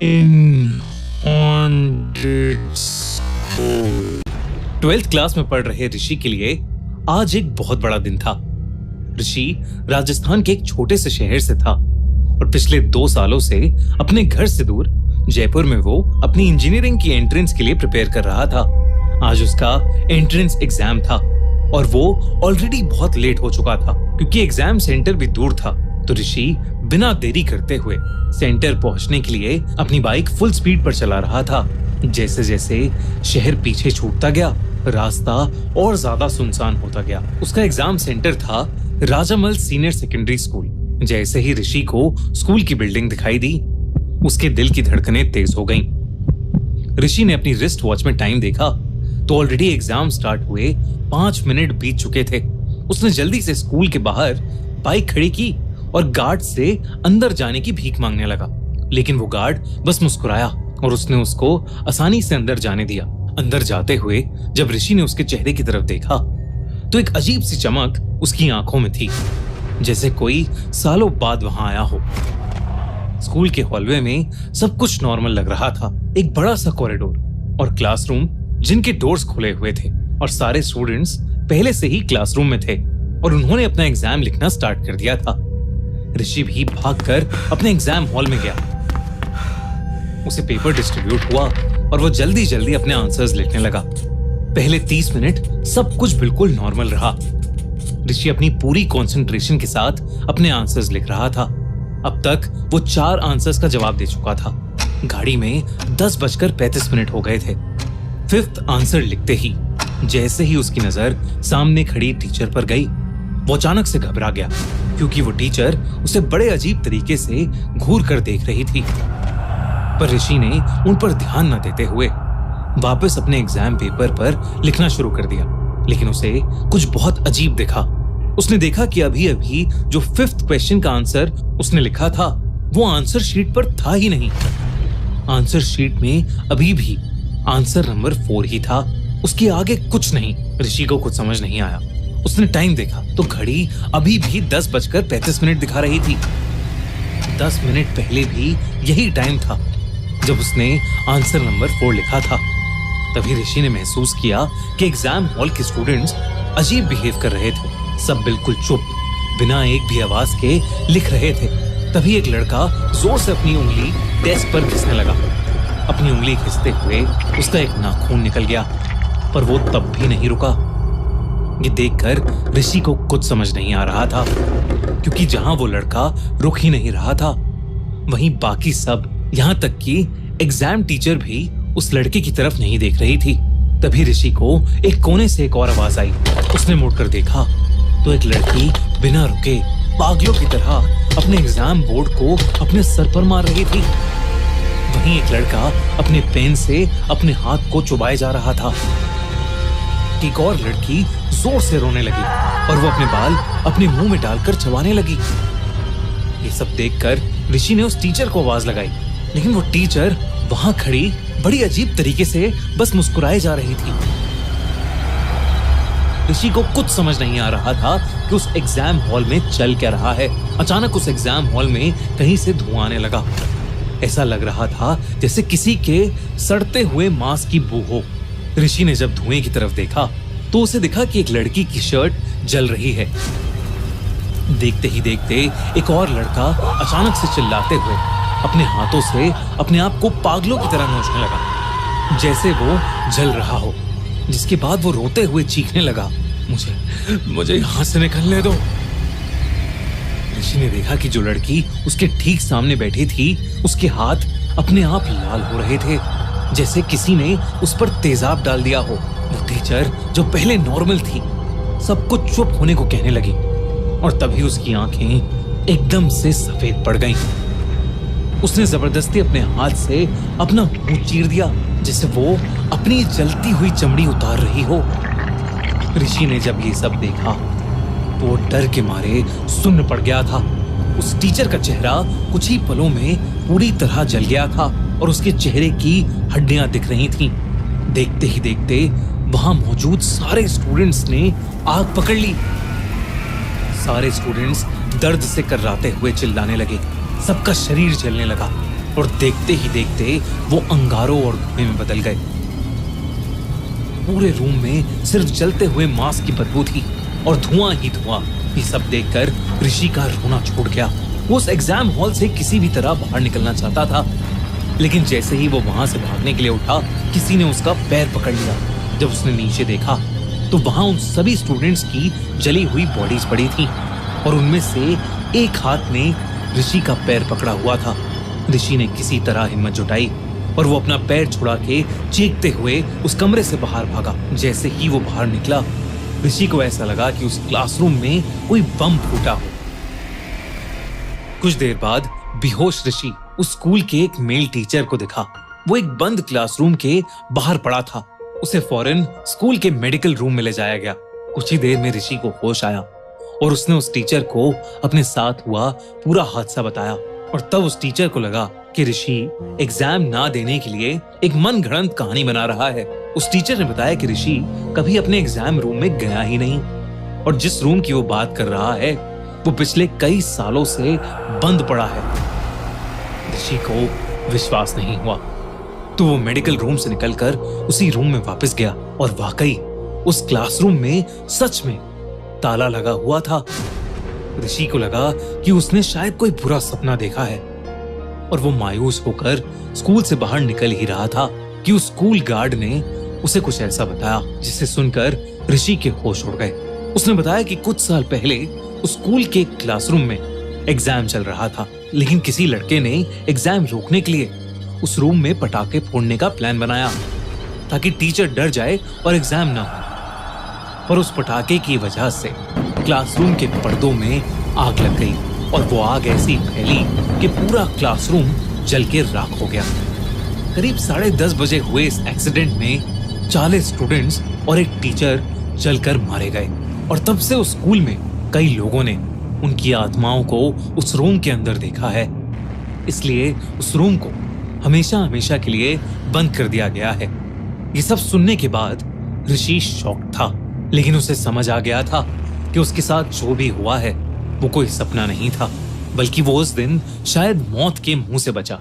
in haunted school. 12th class में पढ़ रहे ऋषि के लिए आज एक बहुत बड़ा दिन था। ऋषि राजस्थान के एक छोटे से शहर से था और पिछले 2 सालों से अपने घर से दूर जयपुर में वो अपनी इंजीनियरिंग की एंट्रेंस के लिए प्रिपेयर कर रहा था। आज उसका एंट्रेंस एग्जाम था और वो ऑलरेडी बहुत लेट हो चुका था क्योंकि एग्जाम सेंटर भी दूर था। तो ऋषि बिना देरी करते हुए सेंटर पहुंचने के लिए अपनी बाइक फुल स्पीड पर चला रहा था। जैसे जैसे शहर पीछे छूटता गया, रास्ता और ज्यादा सुनसान होता गया। उसका एग्जाम सेंटर था राजामल सीनियर सेकेंडरी स्कूल। जैसे ही ऋषि को स्कूल की बिल्डिंग दिखाई दी, उसके दिल की धड़कनें तेज हो गईं। ऋषि ने अपनी रिस्ट वॉच में टाइम देखा तो ऑलरेडी एग्जाम स्टार्ट हुए 5 मिनट बीत चुके थे। उसने जल्दी से स्कूल के बाहर बाइक खड़ी की और गार्ड से अंदर जाने की भीख मांगने लगा, लेकिन वो गार्ड बस मुस्कुराया और उसने उसको आसानी से अंदर जाने दिया। अंदर जाते हुए जब ऋषि ने उसके चेहरे की तरफ देखा तो एक अजीब सी चमक उसकी आंखों में थी, जैसे कोई सालों बाद वहां आया हो। स्कूल के हॉलवे में सब कुछ नॉर्मल लग रहा था। एक बड़ा सा कॉरिडोर और क्लासरूम जिनके डोर्स खुले हुए थे और सारे स्टूडेंट्स पहले से ही क्लासरूम में थे और उन्होंने अपना एग्जाम लिखना स्टार्ट कर दिया था। ऋषि भी भागकर अपने एग्जाम हॉल में गया। उसे पेपर डिस्ट्रीब्यूट हुआ और वो जल्दी जल्दी अपने आंसर्स लिखने लगा। पहले 30 मिनट सब कुछ बिल्कुल नॉर्मल रहा। ऋषि अपनी पूरी कंसंट्रेशन के साथ अपने आंसर्स लिख रहा था। अब तक वो 4 आंसर्स का जवाब दे चुका था। गाड़ी में 10:35 हो गए थे। 5th आंसर लिखते ही जैसे ही उसकी नजर सामने खड़ी टीचर पर गई, वो अचानक से घबरा गया क्योंकि वो टीचर उसे बड़े अजीब तरीके से घूर कर देख रही थी। पर ऋषि ने उन पर ध्यान न देते हुए वापस अपने एग्जाम पेपर पर लिखना शुरू कर दिया, लेकिन उसे कुछ बहुत अजीब दिखा। उसने देखा कि अभी अभी जो 5th क्वेश्चन का आंसर उसने लिखा था वो आंसर शीट पर था ही नहीं। आंसर शीट में अभी भी आंसर नंबर 4 ही था, उसके आगे कुछ नहीं। ऋषि को कुछ समझ नहीं आया। उसने टाइम देखा तो घड़ी अभी भी 10:35 दिखा रही थी। 10 मिनट पहले भी यही टाइम था जब उसने आंसर नंबर 4 लिखा था। तभी ऋषि ने महसूस किया कि एग्जाम हॉल के स्टूडेंट्स अजीब बिहेव कर रहे थे। सब बिल्कुल चुप, बिना एक भी आवाज के लिख रहे थे। तभी एक लड़का जोर से अपनी उंगली डेस्क पर घिसने लगा। अपनी उंगली घिसते हुए उसका एक नाखून निकल गया, पर वो तब भी नहीं रुका। ये देखकर ऋषि को कुछ समझ नहीं आ रहा था, क्योंकि जहां वो लड़का रुक ही नहीं रहा था, वहीं बाकी सब, यहां तक कि एग्जाम टीचर भी उस लड़के की तरफ नहीं देख रही थी। तभी ऋषि को एक कोने से एक और आवाज आई। उसने मुड़कर देखा तो एक लड़की बिना रुके पागलों की तरह अपने एग्जाम बोर्ड को अपने सर पर मार रही थी। वहीं एक लड़का अपने पेन से अपने हाथ को चुभाए जा रहा था। एक और लड़की जोर से रोने लगी और वो अपने बाल अपने मुंह में डालकर चबाने लगी। ये सब देखकर ऋषि ने उस टीचर को आवाज लगाई, लेकिन वो टीचर वहां खड़ी बड़ी अजीब तरीके से बस मुस्कुराए जा रही थी। ऋषि को कुछ समझ नहीं आ रहा था कि उस एग्जाम हॉल में चल क्या रहा है। अचानक उस एग्जाम हॉल में कहीं से धुआं आने लगा। ऐसा लग रहा था जैसे किसी के सड़ते हुए मांस की बू हो। ऋषि ने जब धुएं की तरफ देखा तो उसे दिखा कि एक लड़की की शर्ट जल रही है। देखते ही देखते एक और लड़का अचानक से चिल्लाते हुए अपने हाथों से अपने आप को पागलों की तरह नोचने लगा, जैसे वो जल रहा हो। जिसके बाद वो रोते हुए चीखने लगा, मुझे यहां से निकलने दो। ऋषि ने देखा कि जो लड़की उसके ठीक सामने बैठी थी, उसके हाथ अपने आप लाल हो रहे थे, जैसे किसी ने उस पर तेजाब डाल दिया हो। वो टीचर जो पहले नॉर्मल थी, सब कुछ चुप होने को कहने लगी और तभी उसकी आंखें एकदम से सफेद पड़ गईं। उसने जबरदस्ती अपने हाथ से अपना मुंह चीर दिया, जैसे वो अपनी जलती हुई चमड़ी उतार रही हो। ऋषि ने जब ये सब देखा तो वो डर के मारे सुन्न पड़ गया था। उस टीचर का चेहरा कुछ ही पलों में पूरी तरह जल गया था और उसके चेहरे की हड्डियां दिख रही थीं। देखते ही देखते वहां मौजूद सारे स्टूडेंट्स ने आग पकड़ ली। सारे स्टूडेंट्स दर्द से कर्राते हुए चिल्लाने लगे। सबका शरीर जलने लगा। और देखते ही देखते वो अंगारों और धुएं में बदल गए। पूरे रूम में सिर्फ जलते हुए मांस की बदबू थी और धुआं ही धुआं। ये सब देखकर ऋषि का रोना छूट गया। वो उस एग्जाम हॉल से किसी भी तरह बाहर निकलना चाहता था, लेकिन जैसे ही वो वहां से भागने के लिए उठा, किसी ने उसका पैर पकड़ लिया। जब उसने नीचे देखा तो वहां उन सभी स्टूडेंट्स की जली हुई बॉडीज पड़ी थी और उनमें से एक हाथ में ऋषि का पैर पकड़ा हुआ था। ऋषि ने किसी तरह हिम्मत जुटाई और वो अपना पैर छुड़ा के चीखते हुए उस कमरे से बाहर भागा। जैसे ही वो बाहर निकला, ऋषि को ऐसा लगा कि उस क्लासरूम में कोई बम फूटा हो। कुछ देर बाद बेहोश ऋषि उस स्कूल के एक मेल टीचर को दिखा। वो एक बंद क्लासरूम के बाहर पड़ा था। उसे फौरन स्कूल के मेडिकल रूम में ले जाया गया। कुछ ही देर में ऋषि को होश आया और उसने उस टीचर को अपने साथ हुआ पूरा हादसा बताया। और तब उस टीचर को लगा कि ऋषि एग्जाम ना देने के लिए एक मनगढ़ंत कहानी बना रहा है। उस टीचर ने बताया कि ऋषि कभी अपने एग्जाम रूम में गया ही नहीं और जिस रूम की वो बात कर रहा है वो पिछले कई सालों से बंद पड़ा है। ऋषि को विश्वास नहीं हुआ तो वो मेडिकल रूम से निकलकर उसी रूम में वापस गया और वाकई उस क्लासरूम में सच में ताला लगा हुआ था। ऋषि को लगा कि उसने शायद कोई बुरा सपना देखा है और वो मायूस होकर स्कूल से बाहर निकल ही रहा था कि उस स्कूल गार्ड ने उसे कुछ ऐसा बताया जिसे सुनकर ऋषि के होश उड़ गए। उसने बताया कि कुछ साल पहले उस स्कूल के क्लासरूम में एग्जाम चल रहा था, लेकिन किसी लड़के ने एग्जाम रोकने के लिए उस रूम में पटाखे फोड़ने का प्लान बनाया ताकि टीचर डर जाए और एग्जाम ना हो। पर उस पटाखे की वजह से क्लासरूम के पर्दों में आग लग गई और वो आग ऐसी फैली कि पूरा क्लासरूम जल के राख हो गया। करीब 10:30 बजे हुए इस एक्सीडेंट में 40 स्टूडेंट्स और एक टीचर जलकर मारे गए और तब से उस स्कूल में कई लोगों ने उनकी आत्माओं को उस रूम के अंदर देखा है। इसलिए उस रूम को हमेशा हमेशा के लिए बंद कर दिया गया है। ये सब सुनने के बाद ऋषि शॉक था, लेकिन उसे समझ आ गया था कि उसके साथ जो भी हुआ है वो कोई सपना नहीं था, बल्कि वो उस दिन शायद मौत के मुंह से बचा।